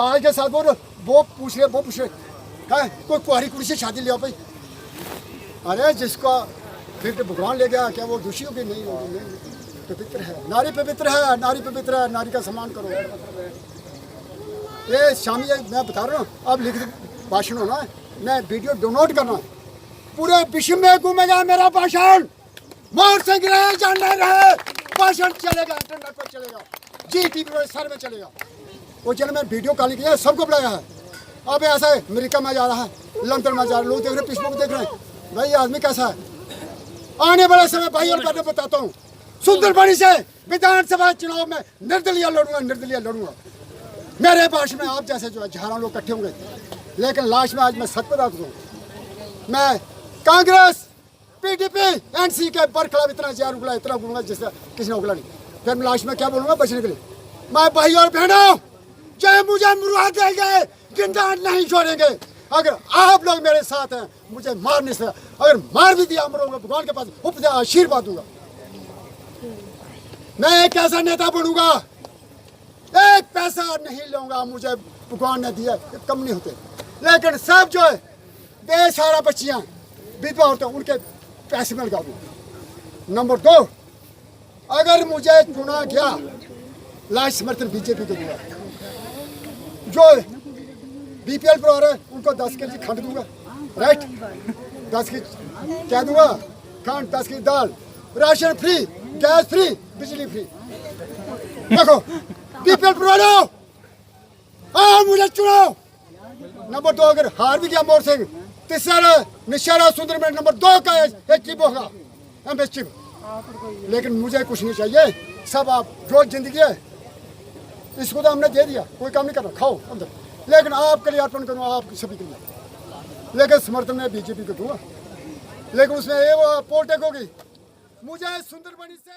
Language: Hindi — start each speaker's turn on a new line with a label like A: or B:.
A: आज के साथ वो पूछ रहे कहा कोई कुआरी कुड़ी से शादी ले आओ भाई। अरे जिसका फिर तो भगवान ले गया, क्या वो दोषी होगी? नहीं होगी, नहीं। पवित्र है, नारी पवित्र है, नारी पवित्र है, नारी का सम्मान करो। ये शामी मैं बता रहा हूँ, अब लिख भाषण होना, मैं वीडियो डाउनलोड करना, पूरे विश्व में घूमेगा मेरा भाषण। मोर सिंह रहे जानने रहे, भाषण चलेगा, इंटरनेट पर चलेगा, जी टीवी पर सर में चलेगा। वो चलो मैं वीडियो कॉल किया, सबको बुलाया है। अब ऐसा है अमेरिका में जा रहा है, लंदन में जा रहा है, लोग देख रहे, फेसबुक देख रहे हैं, भाई आदमी कैसा है। आने वाले समय भाई और मैं बताता हूँ, सुंदरबनी से विधानसभा चुनाव में निर्दलीय लड़ूंगा। मेरे भाषण में आप जैसे जो है 1000 लोग इकट्ठे होंगे, लेकिन लास्ट में आज मैं सच बता दूँ, मैं कांग्रेस पीडीपी एनसी के बरखलाफ इतना उगला जिससे किसी ने उगला नहीं। फिर मैं लास्ट में क्या बोलूंगा बचने के लिए, मैं भाई और बहनों, चाहे मुझे मुर्गा देंगे, जिंदा नहीं छोड़ेंगे। अगर आप लोग मेरे साथ हैं, मुझे मार नहीं सकता, अगर मार भी दिया मरूंगा, भगवान के पास उपदेश आशीर्वाद दूंगा। मैं एक ऐसा नेता बनूंगा, एक पैसा नहीं लूंगा, मुझे भगवान ने दिया, कम नहीं होते। लेकिन सब जो है बेसहारा बच्चियां विधवा होते हैं, उनके पैसे में लगा दूंगा। नंबर 2, अगर मुझे चुना गया, लास्ट समर्थन बीजेपी को दूंगा। जो बीपीएल पर आ रहे हैं उनको 10 केजी खंड दूंगा, राइट, 10 की क्या दूंगा, खंड, 10 की दाल, राशन फ्री, गैस फ्री, बिजली फ्री। देखो बीपीएल पर वालों, हाँ मुझे चुनाओ। नंबर 2, अगर हार भी गया मोर सिंह, तीसरा निशारा सुंदर में नंबर 2 का एक चीफ होगा, एमएसटी। लेकिन मुझे कुछ नहीं चाहिए, सब आप रोज जिंदगी है, इसको तो हमने दे दिया, कोई काम नहीं करना, खाओ अंदर। लेकिन आपके लिए अर्पण करूँगा, आप सभी के लिए। लेकिन समर्थन में बीजेपी को दूंगा, लेकिन उसमें ये वो पोलटेक होगी। मुझे सुंदरबनी से